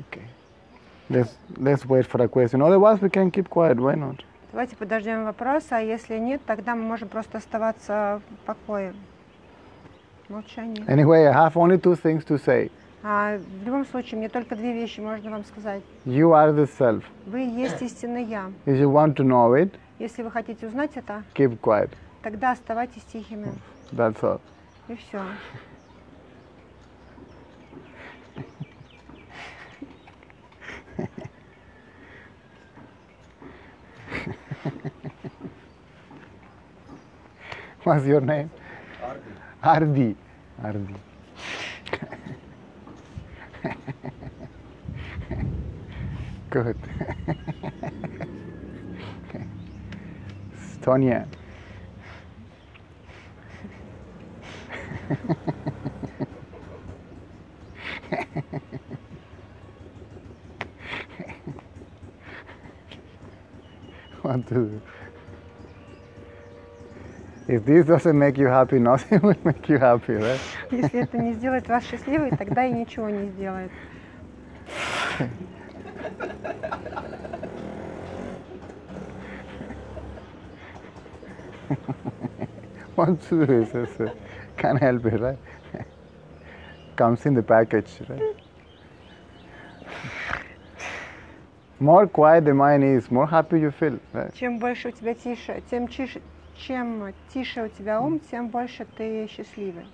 Okay. Let's wait for a question. Otherwise, we can keep quiet. Why not? Давайте подождем вопроса, а если нет, тогда мы можем просто оставаться в покое, в молчании. Anyway, I have only two things to say. В любом случае, мне только две вещи можно вам сказать. You are the self. Вы есть истинный Я. If you want to know it, Если вы хотите узнать это, keep quiet. тогда оставайтесь тихими. That's all. И все. What's your name? Ardi. Ardi. Good. Tonya. What to do? If this doesn't make you happy, nothing will make you happy, right? Если это не сделает вас счастливой, тогда и ничего не сделает. What to do is can't help it, right? Comes in the package, right? More quiet the mind is, more happy you feel, right? Чем больше у тебя тише, чем тише у тебя ум, тем больше ты счастливый.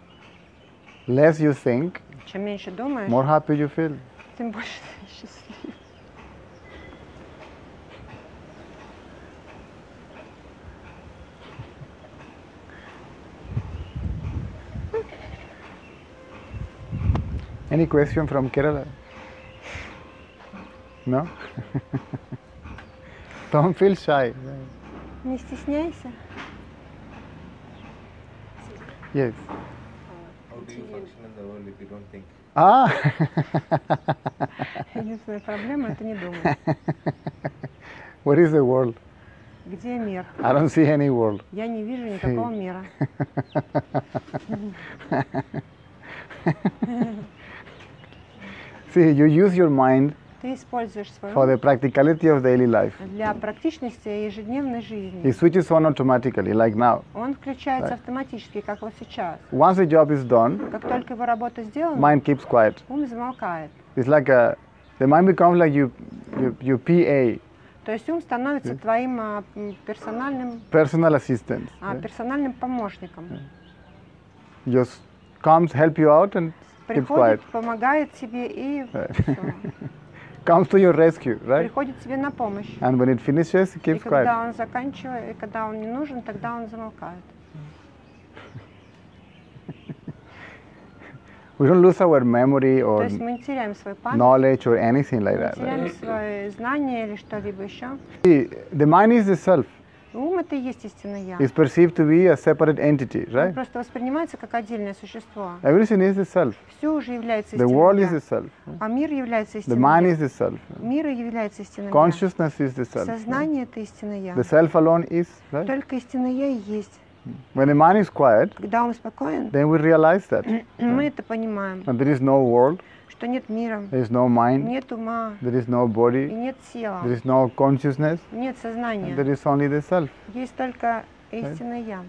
Less you think, Чем меньше думаешь, more happy you feel. тем больше ты счастлив. Any question from Kerala? No? Don't feel shy. Не stесняйся. Yes. How do you function in the world if you don't think? Ah! Единственная проблема – это не думать. What is the world? Где мир? I don't see any world. Я не вижу никакого мира. See, you use your mind Ты используешь свой for ум the practicality of daily life. для практичности ежедневной жизни. It switches on automatically, like now. Он включается автоматически, как вот сейчас. Once the job is done, Как только его работа сделана, mind keeps quiet. ум замолкает. It's like the mind becomes like your PA, То есть ум становится твоим персональным personal assistant. помощником. Just comes, help you out and keeps quiet. Приходит, помогает тебе и всё. Comes to your rescue, right? Приходит тебе на помощь. And when it finishes, it И keeps quiet. когда он заканчивает, и когда он не нужен, тогда он замолкает. We don't lose our memory То or есть мы не теряем свою память, knowledge or anything like не that. теряем Right? свои знания или что-либо еще. See, the mind is the self. Ум — это и есть истинное Я. It's perceived to be a separate entity, Он right? просто воспринимается как отдельное существо. Everything is the self. Все уже является The истинным world is the Я. self. А мир является The истинным mind Я. is the self. Мир является истинным Я. Consciousness is the self. Сознание — это истинное Я. The self alone is, right? Только истинное Я и есть. When the mind is quiet, Когда ум спокоен, then we realize that. мы это понимаем, And there is no world, что нет мира, there is no mind, нет ума, there is no и body, нет тела, there is no consciousness, нет there сознания. is only the self. Есть только истинное Я.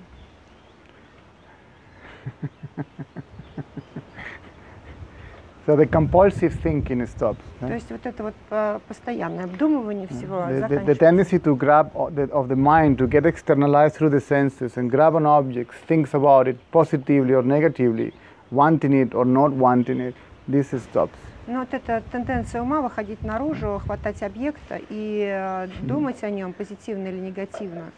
So the compulsive thinking stops. То Right? есть вот это вот постоянное обдумывание всего The заканчивается. tendency to grab of the mind to get externalized through the senses and grab an object, thinks about it positively or negatively, wanting it or not wanting it, this stops. Но вот эта тенденция ума выходить наружу, хватать объекта и думать о нем позитивно или негативно,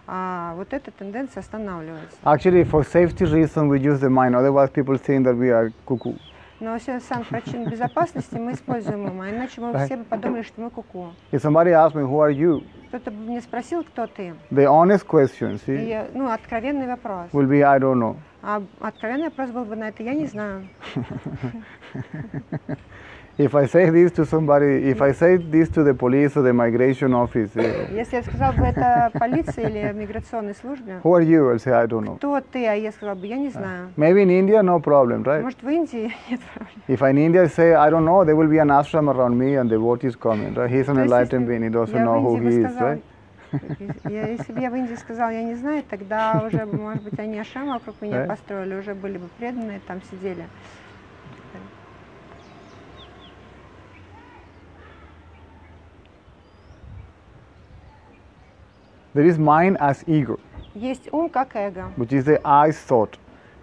вот эта тенденция останавливается. Actually, for safety reason, we use the mind. Otherwise, people think that we are cuckoo. Но все самых причин безопасности мы используем ум, а иначе мы все бы подумали, что мы куку. If somebody asks me, who are you? кто-то бы мне спросил, кто ты, the honest question, и see, я, ну, откровенный вопрос. will be, I don't know. А откровенный вопрос был бы на это, я не знаю. If I say this to somebody, if I say this to the police or the migration office, Если я сказал бы это полиции или миграционной службе, who are you? I'll say, I don't know. кто ты, а я сказал бы, я не знаю. Maybe in India, no problem, right? Может, в Индии нет проблем. If in India say, I don't know, there will be an ashram around me and the devotee is coming, right? He's an То есть, enlightened если being, he doesn't я know в who Индии he бы is, сказал, right? если бы я в Индии сказал, я не знаю, тогда уже, может быть, они ашрам вокруг меня Да. построили, уже были бы преданные, там сидели. There is mind as ego, Есть ум как эго, which is the I thought.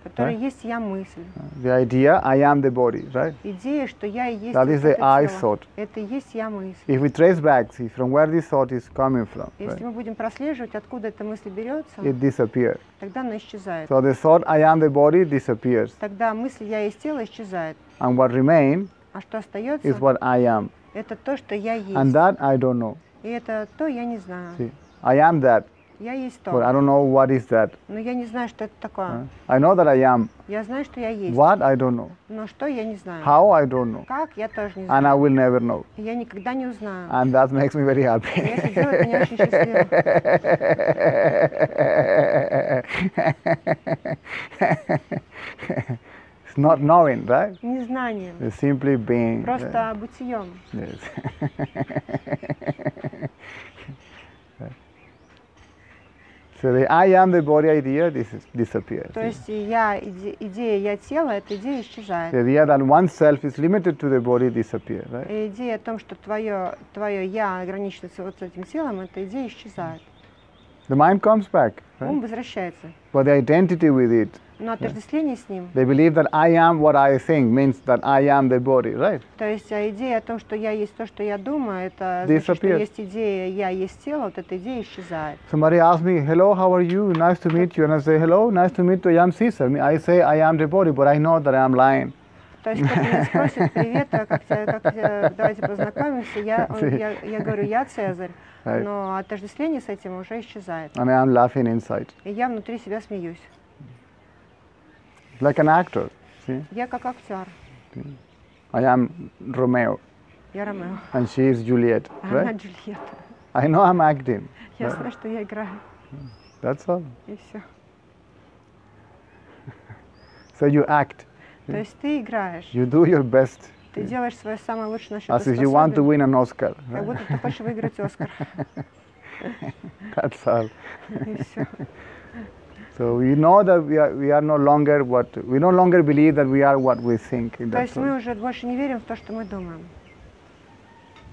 который Да. есть я мысль. The idea, I am the body, right? Идея, что я и есть That вот is the это I тело. thought. Это и есть я мысль. If we trace back, see, from where this thought is coming from, Если right? мы будем прослеживать, откуда эта мысль берется, It disappears. тогда она исчезает. So the thought, I am the body, disappears. Тогда мысль я есть тело исчезает. And what remains А что остается, is what I am. это то, что я есть. And that I don't know. И это то я не знаю. See, I am that, Я есть but I то. don't know what is that. Но я не знаю, что это такое. I know that I am. Я знаю, что я есть. What I don't know. Но что я не знаю. How I don't know. Как, я тоже не And I знаю. will never know. И я никогда не узнаю. And that makes me very И happy. это делает меня очень счастливым. It's not knowing, right? Незнанием. It's simply being. Просто бытием. Yes. So the I am the body idea, this disappears. То есть я, идея я тело, эта идея исчезает. The idea that oneself is limited to the body disappears, right? И идея о том, что твое я ограничено вот с этим телом, эта идея исчезает. The mind comes back, right? Ум возвращается. But the identity with it, Но отождествление с ним, they believe that I am what I think means that I am the body, right? то есть идея о том, что я есть то, что я думаю, это значит, что Disappears. есть идея я есть тело, вот эта идея исчезает. Somebody asks me, hello, how are you? Nice to meet you. And I say, hello, nice to meet you, I am Caesar. I say, I am the body, but I know that I am lying. То есть кто-то меня спросит, привет, а как тебе, давайте познакомимся, я говорю, я Цезарь, Right. но отождествление с этим уже исчезает. And I am laughing inside. И я внутри себя смеюсь. Like an actor, see? Я как актер, I am Romeo, я Ромео, and she is Juliet, а она right? Джульетта. I know I'm acting. Я Right. знаю, что я играю, That's all. и все. So you act. То есть ты играешь, You do your best, ты делаешь свое самое лучшее насчет as if you want to способен, win an Oscar. как Right? будто ты хочешь выиграть Оскар. That's all. И все. So we know that we are no longer we no longer believe that we are what we think. То That's есть мы all. уже больше не верим в то, что мы думаем,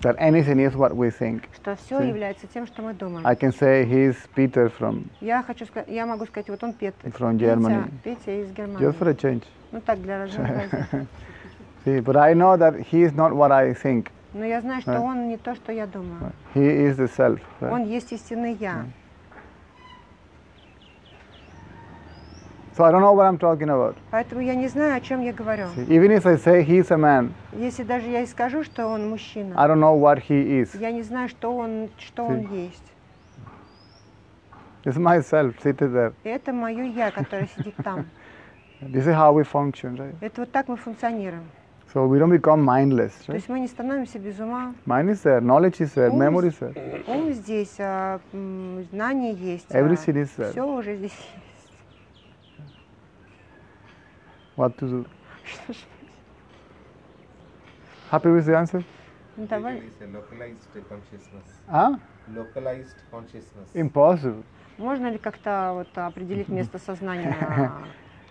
That anything is what we think. что все является тем, что мы думаем. I can say he's Peter from Я могу сказать, вот он From Germany. Петя из Германии. just for a change. Ну так, для разнообразия. See, but I know that he is not what I think. Но я знаю, что Right. он не то, что я думаю. He is the self. Right? Он есть истинный я. So I don't know what I'm talking about. Поэтому я не знаю, о чем я говорю. See, even if I say he's a man, Если даже я и скажу, что он I мужчина, don't know what he is. я не знаю, что он есть. It's myself seated there. И это мое я, которое сидит там. This is how we function, right? Это вот так мы функционируем. So we don't become mindless, То right? есть мы не становимся без ума. Mind is there, knowledge is there, Ум memory is there. Ум здесь, знание есть. Everything is there. Все уже здесь есть. What to do? Happy with the answer? Ну, давай. It is a localized consciousness. Huh? Localized consciousness. Impossible. Можно ли как-то вот определить место сознания?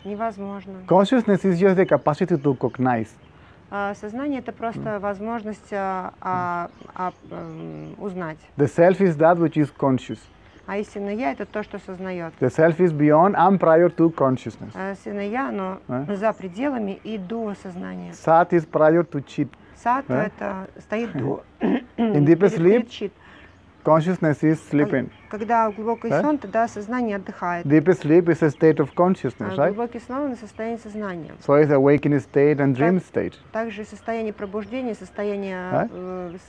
Невозможно. Consciousness is just the capacity to cognize. Сознание — это просто возможность узнать. The self is that which is conscious. А истинное я — это то, что сознает. The self is beyond and prior to consciousness. Истинное я, оно за пределами и до сознания. Sat is prior to chit. Саттва — это стоит до. In deepest sleep, Перед чит. consciousness is sleeping. Когда глубокий Да? сон, тогда сознание отдыхает. Deepest sleep is a state of consciousness, right? Глубокий сон — это состояние сознания. So is awakening state and dream state. Также состояние пробуждения, состояние Да?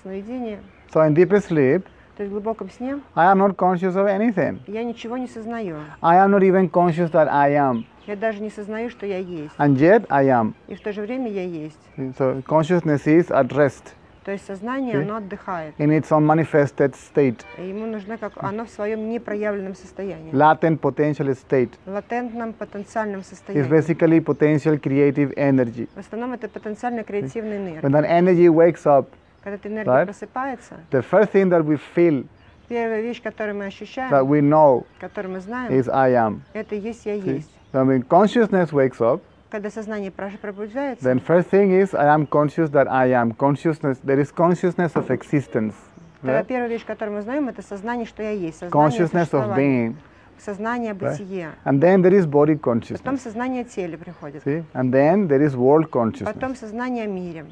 сновидения. So in deepest sleep, То есть в глубоком сне I am not conscious of anything. я ничего не сознаю. I am not even conscious that I am. Я даже не сознаю, что я есть. And yet I am. И в то же время я есть. So consciousness is at rest То есть сознание, оно отдыхает. in its unmanifested state, И ему нужно, как оно в своем непроявленном состоянии. latent potential state. Латентном потенциальном It's состоянии. basically potential creative energy. В основном это потенциально креативная энергия. When that energy wakes up, Когда эта энергия Right. просыпается, the first thing that we feel, первая вещь, которую мы that ощущаем, we know, которую мы знаем, is I am. это есть я See? есть. So when consciousness wakes up, Когда сознание пробуждается, then first thing is I am conscious that I am. Consciousness, there is consciousness of existence. тогда Right? первая вещь, которую мы знаем, это сознание, что я есть. Сознание Consciousness of существования. being. Сознание бытие. And then there is body Потом consciousness. сознание о теле приходит. See? And then there is world consciousness. Потом сознание о мире.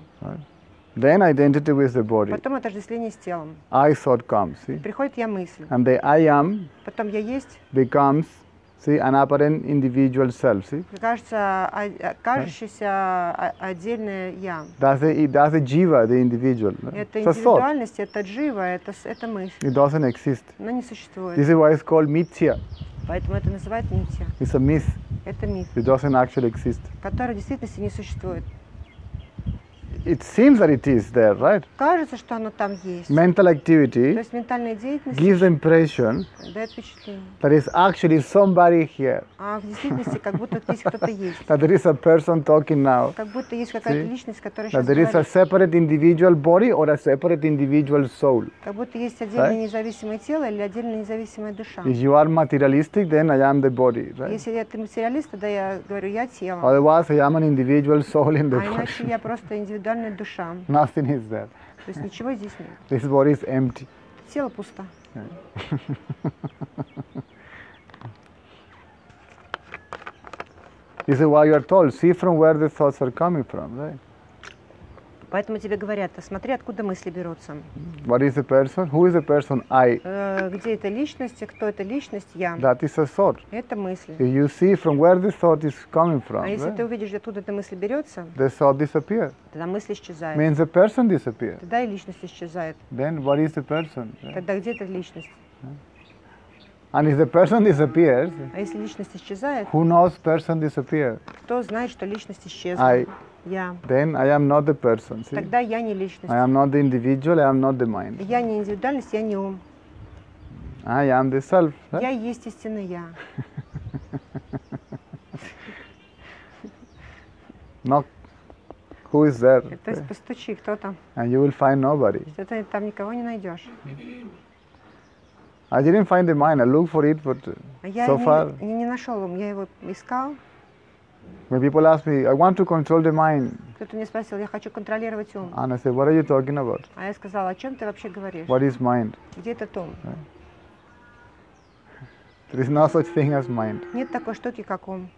Then identity with the body. Потом отождествление с телом. I thought comes. See? Приходит я мысль. And the I am Потом я есть, becomes, see, an apparent individual self. See? кажется, кажущееся отдельное я. That's the jiva, the individual. Это It's a thought. индивидуальность, это джива, это мысль. It doesn't exist. Она не существует. This is why it's called mithya. Поэтому это называют митья. It's a myth. Это миф, It doesn't actually exist. который в действительности не существует. It seems that it is there, right? Кажется, что оно там есть. Mental То activity есть ментальная деятельность gives the impression дает впечатление. that is actually somebody here, А в действительности как будто здесь кто-то есть. that there is a person talking now, Как будто есть какая-то See? личность, которая that сейчас there is a говорит. separate individual body or a separate individual soul. Как будто есть отдельное Right? независимое тело или отдельная независимая душа. If you are materialistic, then I am the body, right? Если ты материалист, тогда я говорю, я тело. Otherwise, I am an individual soul in the А иначе body. я просто индивидуальная душа. Nothing is there. То есть ничего здесь нет. This body is empty. Тело пусто. This is why you are told, see from where the thoughts are coming from, right? Поэтому тебе говорят, смотри, откуда мысли берутся. What is the person? Who is the person? I. Где эта личность, и кто эта личность? Я. That is a thought. Это мысли. If you see from where the thought is coming from, А если right? ты увидишь, откуда эта мысль берется, The thought disappears. тогда мысль исчезает. Means the person disappears. Тогда и личность исчезает. Then what is the person? right? Тогда где эта личность? And if the person disappears, А если личность исчезает, who knows person disappears? кто знает, что личность исчезла? I. Я. Then I am not the person. See? Тогда я не личность. I am not the individual, I am not the mind. Я не индивидуальность, я не ум. I am the self. right? Я есть истинный я. Knock. Who is there? То есть постучи, кто там? And you will find nobody. Ты там никого не найдешь. I didn't find the mind. I looked for it, but А я so far, не нашел ум, я его искал. when people ask me, I want to control the mind, Кто-то мне спросил, я хочу контролировать ум. and I say, what are you talking about? А я сказала, о чем ты вообще говоришь? What is mind? Где этот ум? There is no such thing as mind. Нет такой штуки, как ум.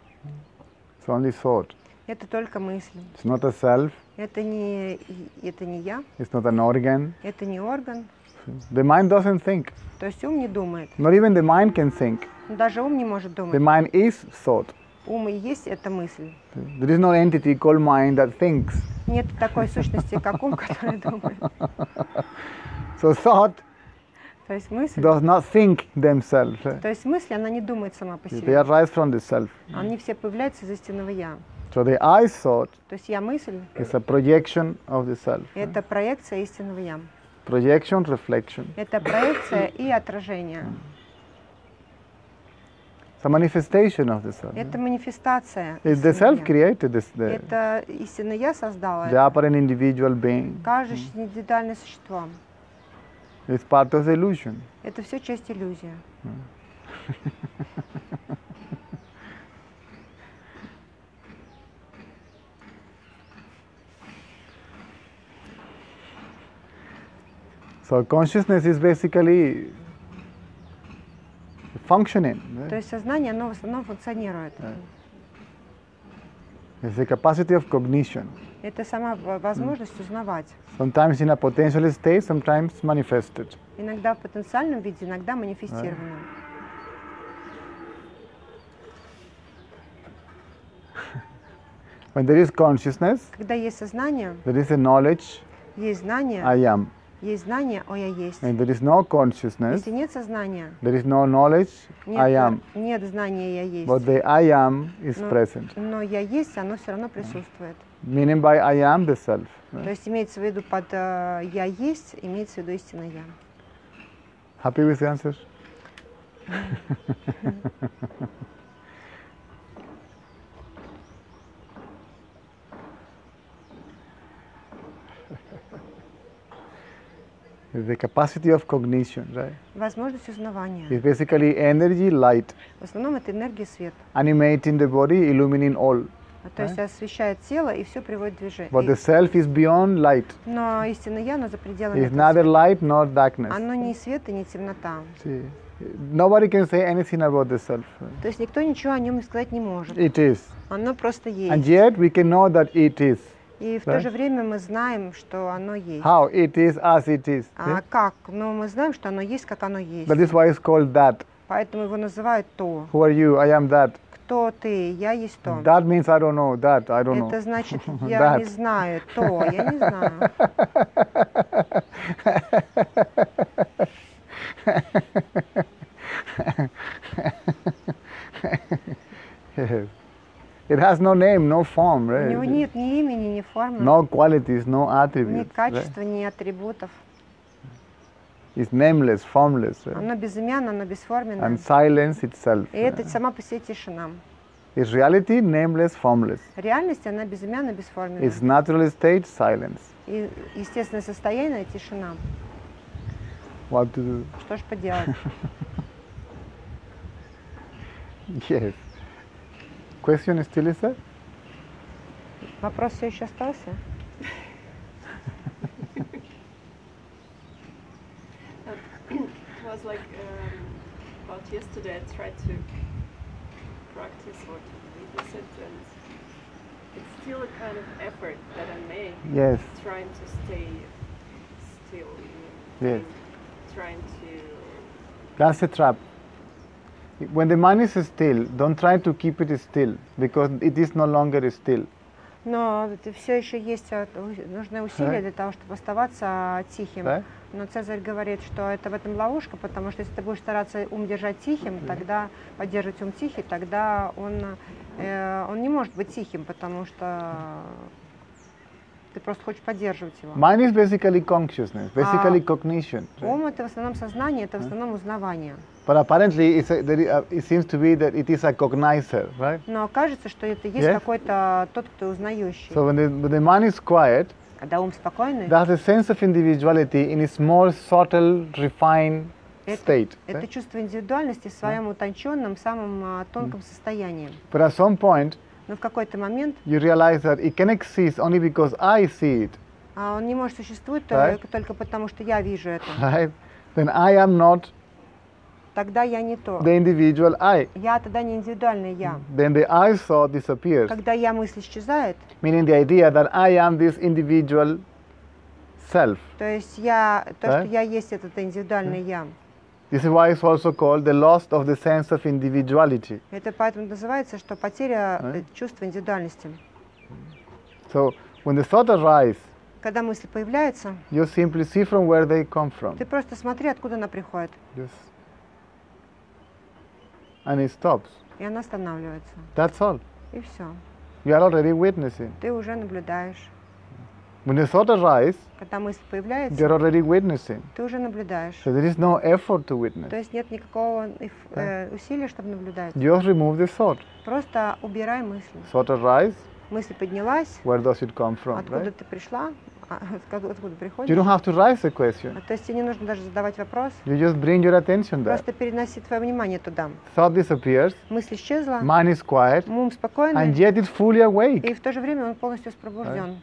It's only thought. Это только мысли. It's not a self. Это не я, It's not an organ. это не орган. The mind doesn't think. То есть ум не думает. Not even the mind can think. Даже ум не может The думать. mind is thought. Ум и есть эта мысль. There is no entity called mind that thinks. Нет такой сущности, как ум, который думает. So thought То есть мысль, does not think themselves. то есть мысль, она не думает сама по They себе. arise from the self. Они все появляются из истинного я. So the I thought То есть я мысль, is a projection of the self. это проекция истинного я. Projection, reflection. Это проекция и отражение. It's a manifestation of the self. Это манифестация. It's the истинного self я. created this, Это истинно я создала. the apparent individual being. Каждое индивидуальное существо. It's part of the illusion. Это все часть иллюзии. So consciousness is basically functioning. То есть сознание, оно в основном функционирует. It's the capacity of cognition. Это сама возможность узнавать. Sometimes in a potential state, sometimes manifested. Иногда в потенциальном виде, иногда манифестированном. When there is consciousness, Когда есть сознание, there is a knowledge, есть знание, I am. Есть знание, о я есть. And there is no consciousness, Если нет сознания, there is no knowledge, I am. нет знания я есть. But the I am is Но, present. но я есть, оно все равно присутствует. Meaning by I am the self. То есть имеется в виду под я есть, имеется в виду истинное я. Happy with the answer? The capacity of cognition, right? Возможность узнавания. It's basically energy, light, В основном это энергия света. animating the body, illuminating all. То есть освещает тело и все приводит в движение. But the self is beyond light. Но истинное я, оно за пределами It's этого neither света. light nor darkness. Оно не свет и не темнота. See, nobody can say anything about the self. То есть никто ничего о нем сказать не может. It is. Оно просто And есть. yet we can know that it is. И в то же время мы знаем, что оно есть. How? It is as it is. А как? Ну, мы знаем, что оно есть, как оно есть. That is why it's called that. Поэтому его называют то. Who are you? I am that. Кто ты? Я есть то. That means I don't know. That I don't know. Это значит, я That. не знаю. То, я не знаю. Yes. It has no name, no form, У right? него нет ни имени, ни формы, No qualities, no ни attributes. Right? качества, ни атрибутов. It's nameless, formless, right? Оно безымянно, оно бесформенно. And silence itself. И это сама по себе тишина. It's reality, nameless, formless. Реальность, она безымянна, бесформенна. Its natural state, silence. И естественное состояние – тишина. What to do? Что ж поделать? Yes. Question still is there? Вопрос все еще остался? It was like about yesterday. I tried to practice what you said, and it's still a kind of effort that I make. Yes. Trying to stay still. Yes. Trying to. That's a trap. When the mind is still, don't try to keep it still, because it is no longer still. Но все еще есть нужны усилия для того, чтобы оставаться тихим. Right? Но Цезарь говорит, что это в этом ловушка, потому что если ты будешь стараться ум держать тихим, тогда поддерживать ум тихий, тогда он не может быть тихим, потому что ты просто хочешь поддерживать его. Mind is basically consciousness, basically cognition. Right? Ум — это в основном сознание, это в основном узнавание. But apparently, it seems to be that it is a cognizer, right? Но кажется, что это есть Yes? какой-то тот, кто узнающий. So when the mind is quiet, Когда ум спокойный, there's a sense of individuality in its more subtle, refined state. это Right? чувство индивидуальности в своем утонченном, самом тонком состоянии. But at some point, Но в какой-то момент you realize that it can exist only because I see it, он не может существовать Right? только потому, что я вижу это. right? Then I am not Тогда я не то. the individual I. Я тогда не индивидуальный я. Then the I thought disappears, Когда я мысль исчезает, meaning the idea that I am this individual self. то есть то, что Right? я есть, это индивидуальный я. This is why it's also called the loss of the sense of individuality. Это поэтому называется, что потеря чувства индивидуальности. So when the thought arises, Когда мысль появляется, you simply see from where they come from. ты просто смотри, откуда она приходит, Just, and it stops. и она останавливается. That's all. И все. You are already witnessing. Ты уже наблюдаешь. When the thought arises, Когда мысль you're появляется, already witnessing. ты уже наблюдаешь. So there is no effort to То witness. есть нет никакого усилия, чтобы наблюдать. Just remove the thought. Просто убирай мысли. Thought arises, Мысль поднялась, where does it come from, откуда right? ты пришла, откуда You приходишь. don't have to raise a question. То есть тебе не нужно даже задавать вопрос, You just bring your attention there. просто переноси твое внимание туда. Thought disappears, Мысль исчезла, mind is quiet, ум and спокойный, yet it's fully awake. и в то же время он полностью пробужден.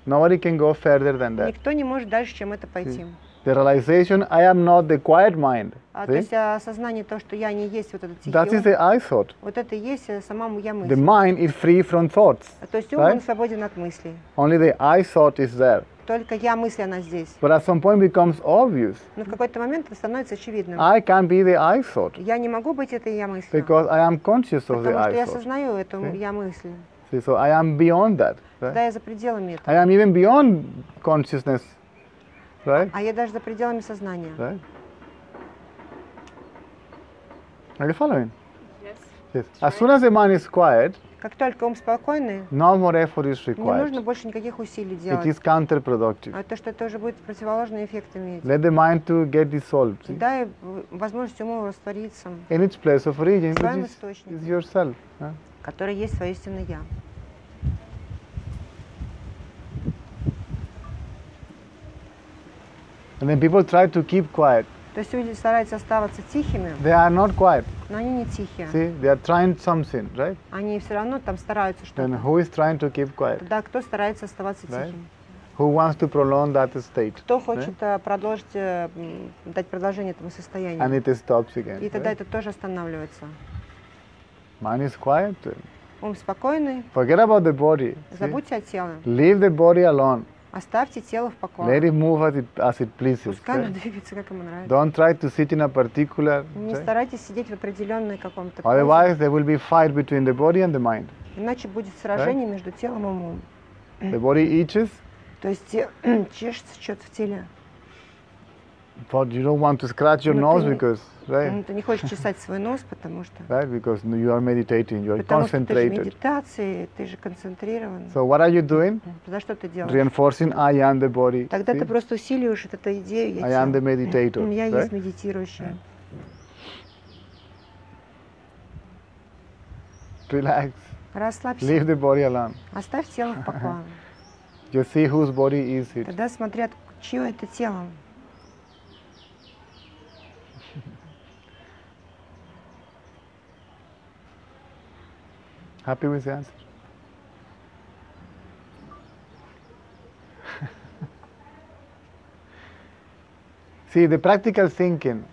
Nobody can go further than that. Никто не может дальше, чем это пойти. The realization, I am not the quiet mind. То See? есть осознание того, что я не есть вот этот тихий That is ум, the I thought. вот это и есть сама я The мысль. mind is free from thoughts. То есть ум, right? он свободен от мыслей. Only the I thought is there. Только я мысль, она здесь. But at some point becomes obvious. Но в какой-то момент это становится очевидным. I can't be the I thought Я не могу быть этой я мыслью, because I am conscious of the потому что я I thought. осознаю эту See? я мысль. See, so I am beyond that. Right? Когда я за пределами этого. I am even beyond consciousness right? А я даже за пределами сознания. Right? Are you following? Yes. Yes. As soon as the mind is quiet, Как только ум спокойный, no more effort is не нужно required. больше никаких усилий It делать. is counterproductive. А то, что это уже будет противоположный эффект иметь. Let the mind to get dissolved. See? Дай возможность уму раствориться, In its place of origin, в своем which is источнике, yourself. Huh? который есть свое истинное Я. And then people try to keep quiet. То есть люди стараются оставаться тихими, They are not quiet. но они не тихие. See, they are trying something, right? Они все равно там стараются Then что-то. who is trying to keep quiet? Тогда кто старается оставаться Right. тихим? Who wants to prolong that state? Кто хочет продолжить, дать продолжение этому состоянию? And it stops again. И тогда Right? это тоже останавливается. Mind is quiet. Ум спокойный, Forget about the body. See? забудьте о теле. Leave the body alone. Оставьте тело в Let покое. it move as it pleases. Пускай оно Right? двигается, как ему нравится. Don't try to sit in a particular. Не Right? старайтесь сидеть в определенной каком-то позе, Otherwise, there will be fight between the body and the mind. иначе будет сражение между телом и умом. The body itches, То есть чешется что-то в теле. but you don't want to scratch your Ну, nose ты- because, right? Ты не хочешь чесать свой нос, потому что Because you are meditating, you are потому что ты же concentrated. медитации, ты же концентрирован. So what are you doing? За что ты делаешь? Reinforcing I am the body. Тогда See? ты просто усиливаешь вот эту идею. I am the meditator. Я Right? есть медитирующий. Relax. Расслабься. Leave the body alone. Оставь тело в покое. Just see whose body is it. Тогда смотрят, чье это тело. Happy with the answer? See, the practical thinking,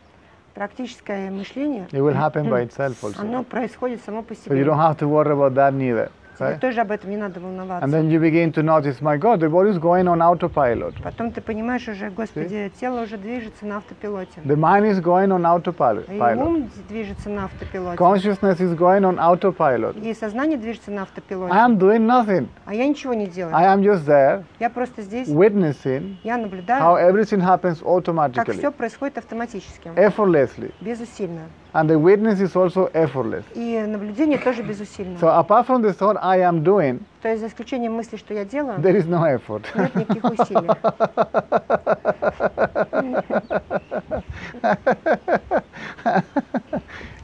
Практическое мышление, it will happen by itself also. оно происходит само по So you себе. don't have to worry about that neither. Тебе Right? тоже об этом не надо And волноваться. then you begin to notice, my God, the body is going on autopilot. Потом ты понимаешь уже, Господи, тело уже движется на автопилоте. The mind is going on autopilot. И Pilot. ум движется на автопилоте. Consciousness is going on autopilot. И сознание движется на автопилоте. I am doing nothing. А я ничего не делаю. I am just there, Я просто здесь, witnessing я how наблюдаю, everything happens как automatically, все происходит автоматически, effortlessly. безусильно. And the witness is also effortless. И наблюдение тоже безусильно. So apart from the thought I am doing, То есть за исключением мысли, что я делаю, there is no effort. нет никаких усилий.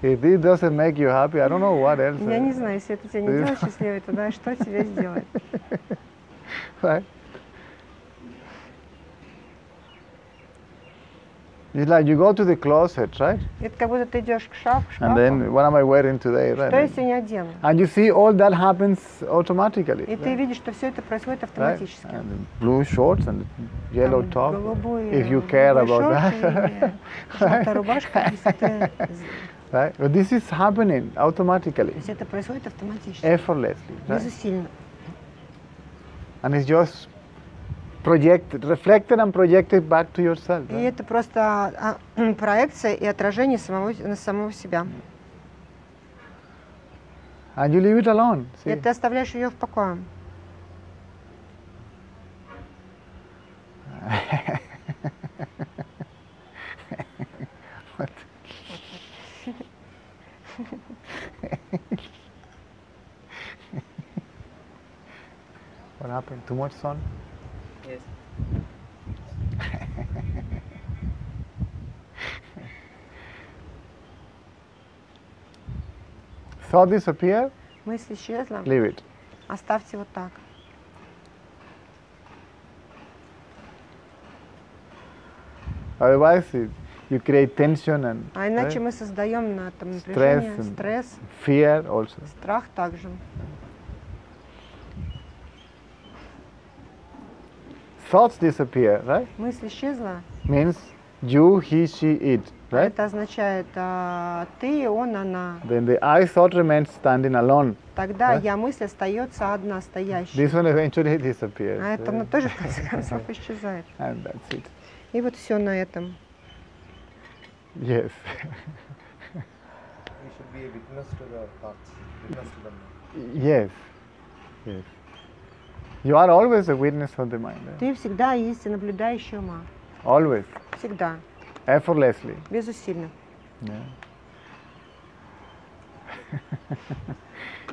If this doesn't make you happy, I don't know what else. Я не знаю, если это тебя не делает счастливой, тогда что тебя сделает? Right? It's like you go to the closet, right? Это как будто ты идешь к And шкафу. then, what am I wearing today? Что Right? если не одену? And you see all that happens automatically. И ты Right? видишь, что все это происходит Right? автоматически. And blue shorts and yellow Там top. голубые, if you care голубой about шорт that. и желтая рубашка, если ты- Right? But this is happening automatically, То есть это происходит автоматически, effortlessly. Right? безусильно. And it's just projected, reflected and projected back to yourself. И Right? это просто проекция и отражение на самого себя. And you leave it alone. И See? ты оставляешь ее в покое. What? What happened? Too much sun? Yes. Thought disappear? Мысль исчезла, Leave it. оставьте вот так. Otherwise, you create tension and А иначе right? мы создаем на этом напряжение, and- стресс, fear also. страх также. Thoughts disappear, right? Мысль исчезла, Means you, he, she, it, right? это означает ты, он, она. Then the I thought remains standing alone. Тогда Да. я мысль остается одна, стоящая. This one eventually disappears. А это right? оно тоже в конце концов исчезает. And that's it. И вот все на этом. Yes. We should be a witness to the thoughts, witness to them. Yes. Yes. You are always a witness of the mind. Right? Ты всегда есть наблюдающий ума. always, Всегда, effortlessly. безусильно. Yeah.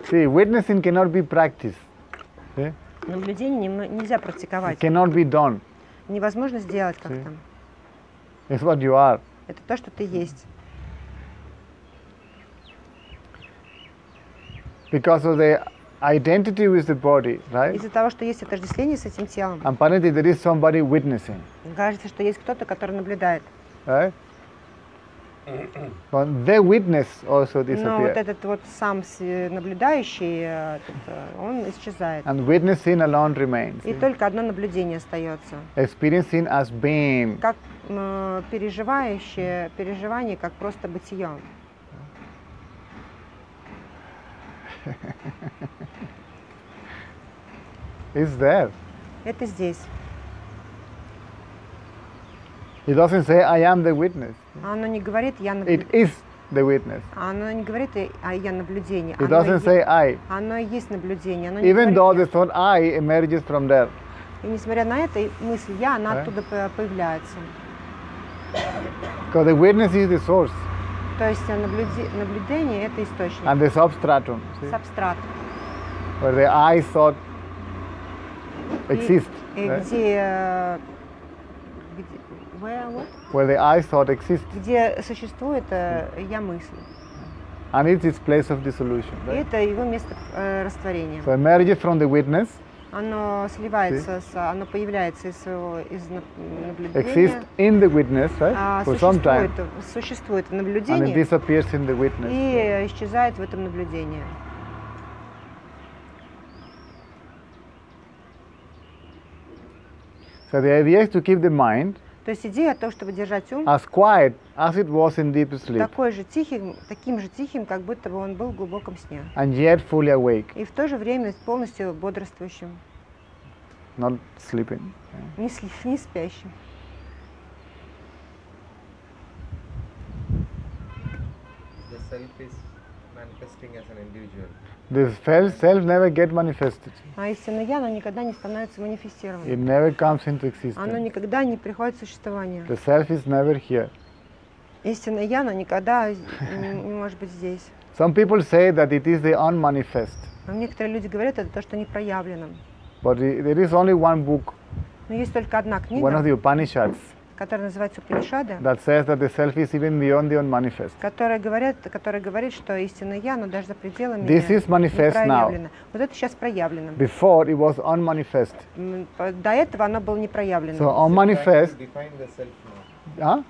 See, witnessing cannot be practiced. See? Наблюдение нельзя It практиковать. cannot be done. Невозможно сделать See? как-то. It's what you are. Это то, что ты есть. Because of the identity with the body, right? Из-за того, что есть отождествление с этим телом, Apparently there is somebody witnessing, кажется, что есть кто-то, который наблюдает. right? But their witness also Но вот disappears. этот вот сам наблюдающий, он исчезает. And witnessing alone remains. И только одно наблюдение остается. Experiencing as being. Как переживание, как просто бытие. Is there. Это здесь. It doesn't say I am the witness. Оно не говорит «я It наблюдение». is the witness. Оно не говорит «я наблюдение». It doesn't say I. Оно и есть наблюдение. Оно не Even though говорит the thought I emerges from there. «я». И несмотря на это, мысль «я», она Да. оттуда появляется. Because the witness is the source То есть наблюдение – это источник, and the substratum, see, субстрат. where the I thought И exists. Right? where what? Where the I thought exists. Где существует я-мысль. And it's its place of dissolution. И Right? это его место растворения. So emerges from the witness, Оно сливается, оно появляется из своего наблюдения, exists in the witness, right? For some time. существует в And it наблюдении disappears in the witness. и исчезает в этом наблюдении. So the idea is to keep the mind То есть идея о том, чтобы держать ум as quiet as it was in deep sleep, таким же тихим, как будто бы он был в глубоком сне. and yet fully awake, И в то же время полностью бодрствующим, not sleeping. не спящим. The self is manifesting as an individual. The self never get manifested. А истинное я, оно никогда не становится It манифестированным. never comes into Оно existence. никогда не приходит в существование. The self is never here. Истинное я, оно никогда не может быть здесь. Some people say that it is the unmanifest, Но некоторые люди говорят, это то, что не проявлено. but there is only one book, Но есть только одна one of книга, the Upanishads, которая называется Упанишады, that says that the self is even beyond the unmanifest. которая говорит, что истинное я, оно даже за пределами This is не manifest now. проявлено. Вот это сейчас проявлено. Before it was unmanifest. До этого оно было не проявлено. So Trying unmanifest, to define the self now. huh?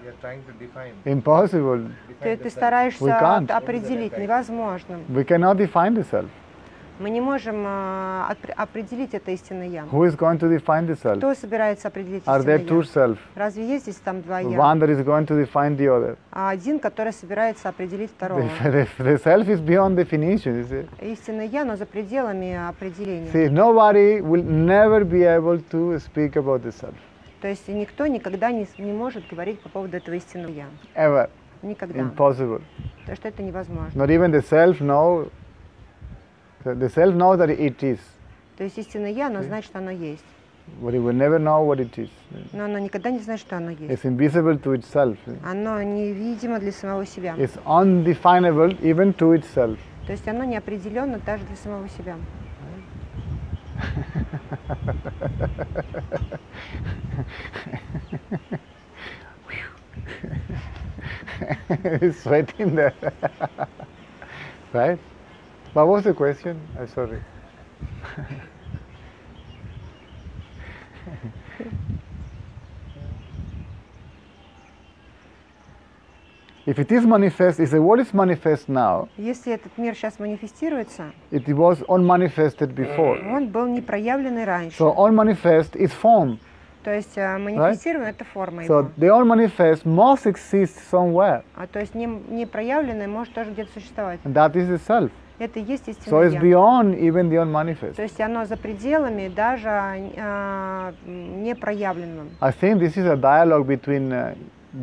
We are trying to define. Impossible. Ты the self. We стараешься can't. определить, невозможно. We cannot define the self. Мы не можем определить это истинное я. Who is going to define the self? Кто собирается определить Are there истинное two я? self? Разве есть здесь там два я? One that is going to define the other. А один, который собирается определить второго. The self is beyond definition. You see? Истинное я, но за пределами определения. See, nobody will never be able to speak about the self. То есть никто никогда не может говорить по поводу этого истинного я. Ever. Никогда. Impossible. Потому что это невозможно. Not even the self know. The self knows that it is, То есть истинное я, оно знает, что оно есть. but it will never know what it is. Но оно никогда не знает, что оно есть. It's invisible to itself. Оно невидимо для самого себя. It's undefinable even to itself. То есть оно неопределенно даже для самого себя. It's sweating there. Right? What was the question? I'm sorry. If it is manifest, if the world is manifest now, Если этот мир сейчас манифестируется, it was unmanifested before. он был не проявленный раньше. So unmanifest is form. То есть манифестированный это форма So его. the unmanifest must exist somewhere. То есть не проявленный может тоже где-то существовать. And that is the self. Это и есть So истинное it's я. beyond even the unmanifest. То есть оно за пределами даже не проявленным. I think this is a dialogue between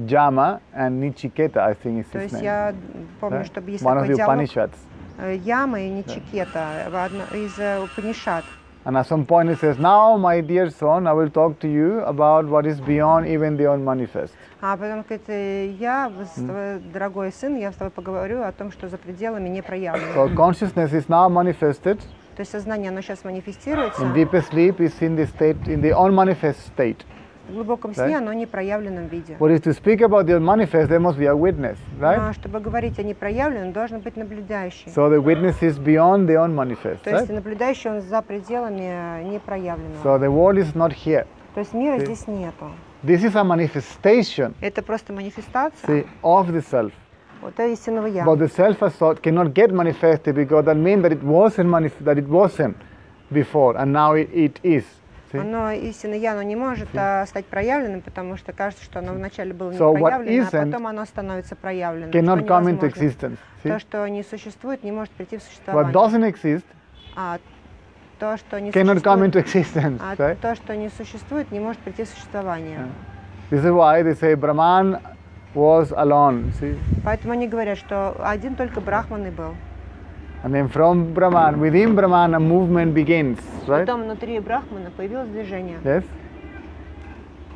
Jama and Nichiketa, I think is То his есть name. я помню, Right? что есть One of такой the диалог Upanishads. Ямы и Ничикета из Упанишад. And at some point he says, now my dear son, I will talk to you about what is beyond even the unmanifest. А потом говорит, дорогой сын, я с тобой поговорю о том, что за пределами не проявлено. So consciousness is now manifested. То есть сознание, оно сейчас манифестируется. In deepest sleep is in the state, in the unmanifest state. В глубоком сне оно не проявленном виде. But if to speak about the unmanifest, there must be a witness, right? Но чтобы говорить о непроявленном, должен быть наблюдающий. So the witness is beyond the unmanifest, То есть right? наблюдающий, он за пределами непроявленного. So the world is not here. То есть мира здесь нету. This is a manifestation, Это просто манифестация see, of the self. вот истинного я. But the self as thought cannot get manifested because that means that it wasn't before, and now it is. See? Оно истинное я, оно не может стать проявленным, потому что кажется, что оно вначале было не So what проявлено, а isn't потом оно становится проявленным. Cannot что come into невозможно. existence. See? То, что не существует, не может прийти в What существование. doesn't exist А то, что не cannot come существует, into existence, а right? то, что не существует, не может прийти в существование. This is why they say Brahman was alone. See? Поэтому они говорят, что один только Брахман и был. And then from Brahman, within Brahman, a movement begins, right? Потом внутри Брахмана появилось движение. Yes?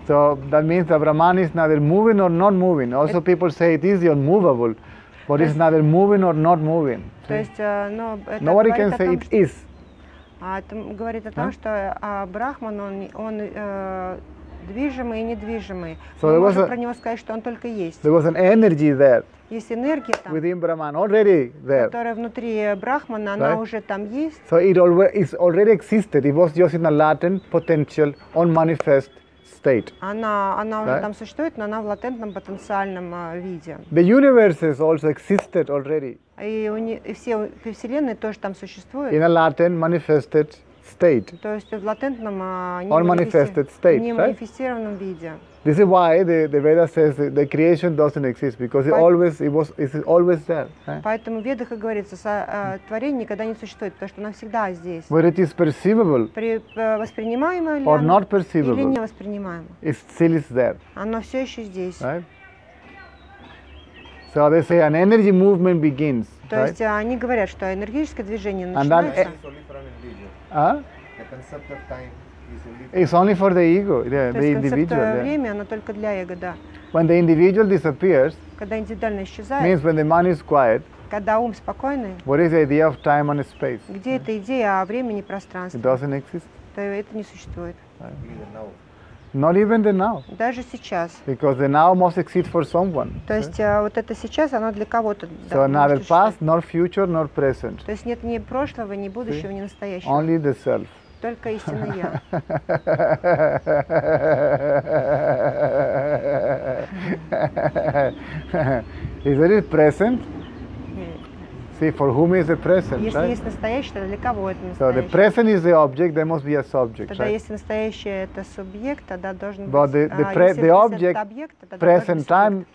So that means that Brahman is neither moving or not moving. Also people say it is unmovable, but it's neither moving or not moving. То есть, но это Nobody говорит can о say том, it is. это говорит о том, что Брахман, он движимый и недвижимый. So Мы there was можем a- про него сказать, что он только есть. There was an energy there Есть энергия там, within Brahman, already there. которая внутри Брахмана, она Right. уже там есть. So it already existed. It was just in a latent, potential, unmanifest state. Она уже Right. там существует, но она в латентном потенциальном виде. The universes also existed already И все Вселенные тоже там существуют. in a latent, manifested state. То есть в латентном, Unmanifested state, не right? манифестированном виде. This is why the Veda says that the creation doesn't exist, because it's always there. Right? Поэтому в Ведах и говорится, творение никогда не существует, потому что оно всегда здесь. But it is perceivable, Воспринимаемо ли Or оно, not perceivable. или не воспринимаемо. it still is there. Оно все еще здесь. Right? So they say an energy movement begins. То Right? есть они говорят, что энергетическое движение And that- начинается. It's only for an individual. Huh? The concept of time is only for It's only for the ego, the То есть концепт individual. Yeah. времени, оно только для эго, да. When the individual disappears, Когда индивидуально исчезает, means when the mind is quiet, когда ум спокойный, what is the idea of time and space? где эта идея о времени и It пространстве, doesn't exist. то это не существует. even now. Not even the now, Даже сейчас. because the now must exist for someone. То есть вот это сейчас, оно для кого-то. So neither может past, существовать. nor future, nor present. То есть нет ни прошлого, ни будущего, ни настоящего. Only the self. Только истинно я. Is it present? See, for whom is the present, Если right? есть настоящее, то для кого это So the настоящее? present is the object, there must be a subject, Тогда right? если настоящее это субъект, тогда должен But быть... the если the present object, это объект, тогда должен present быть time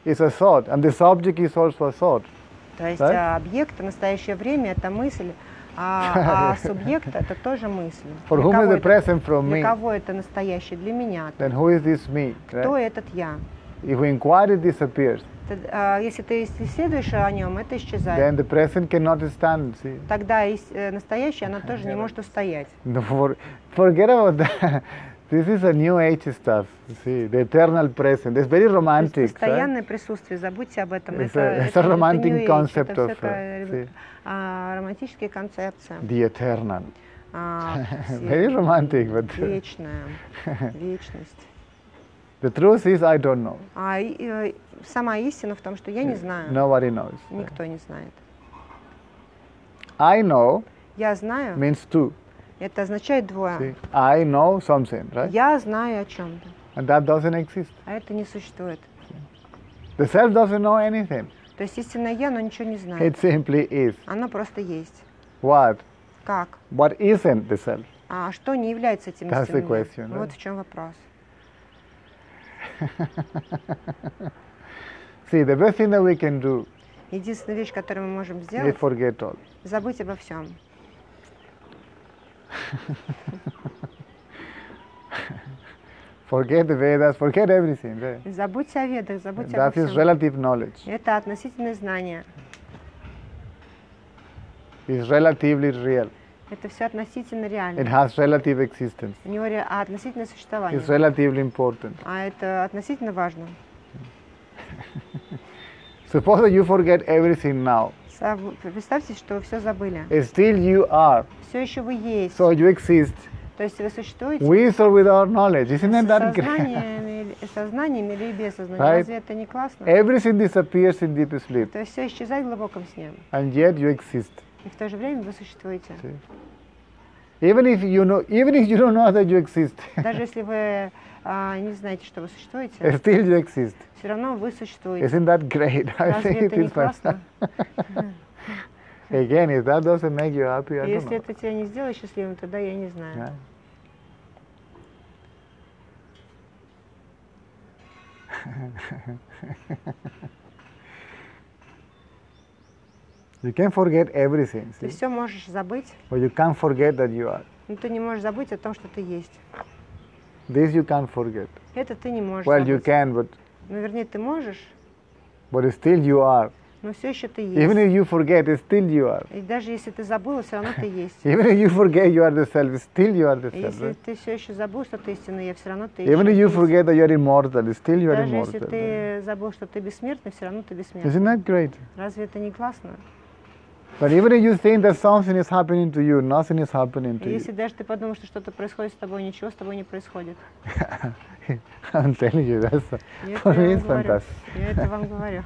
субъект. is a thought, and the subject is also a thought. То есть right? объект, настоящее время это мысль, а субъект это тоже мысль. For Для whom is кого the это- present from Для me? кого это настоящее? Для меня. Then who is this me? Кто Right? этот я? If we inquire, it disappears. Если ты исследуешь о нем, это исчезает. Then the present cannot stand. See, Тогда настоящее, оно тоже не может устоять. no, forget about that. This is a new age stuff. See, the eternal present. It's very То есть romantic, right? постоянное присутствие, забудьте об этом. It's Это a romantic New Age, concept это of, всякая, see. романтическая концепция. The eternal. Все- Very romantic, but Вечная, вечность. the truth is I don't know. Сама истина в том, что я не знаю. Nobody knows. Никто не знает. I know Я знаю, means two. это означает See, двое. I know something, right? Я знаю о чем-то, And that doesn't exist. а это не существует. The self doesn't know anything. То есть истинное я, но ничего не знает. It simply is. Оно просто есть. What? Как? What isn't the self? А что не является этим That's the истинным я? question, Вот right? в чем вопрос. See, the best thing that we can do Единственная вещь, которую мы можем is сделать, forget all. забыть обо всем. Forget the Vedas, forget everything. Right? Забудьте о ведах, забудьте обо That is всем. relative knowledge. Это относительное знание. It's relatively real. Это все относительно It реально. has relative existence. У него относительное существование. It's relatively important. А это относительно важно. Suppose that you forget everything now. Представьте, что вы все забыли. Still you are. Все еще вы есть. So you exist. То есть вы существуете With or without knowledge. Isn't с that great? сознанием или без сознания. Right. Разве это не классно? Everything disappears in deep sleep. То есть все исчезает в глубоком сне. And yet you exist. И в то же время вы существуете. See? Even if you don't know that you exist, Даже если вы не знаете, что вы существуете, still you exist. все равно вы существуете. Isn't that great? I Разве think это не it is классно? fantastic. Again, if that doesn't make you happy, I don't Если know. это тебя не сделает счастливым, тогда я не знаю. Yeah. You can forget everything, Ты see? все можешь забыть, But you can't forget that you are. но ты не можешь забыть о том, что ты есть. This you can't forget. Это ты не можешь Well, you забыть. can, but Вернее, ты можешь, still you are. но все еще ты Even есть. if you forget, still you are. И даже если ты забыла, все равно ты есть. Even if you forget you are the self, still you are the И self. если Right? ты все еще забыл, что ты истинный, я все равно ты Even if еще you есть. forget that you are immortal, still you are Даже если immortal. Right? ты забыл, что ты бессмертный, все равно ты бессмертный. Isn't that great? Разве это не классно? But even if you think that something is happening to you, nothing is happening to И you. если даже ты подумаешь, что что-то происходит с тобой, ничего с тобой не происходит. I'm telling you, that's Я for это me вам it's говорю. fantastic. Я это вам говорю.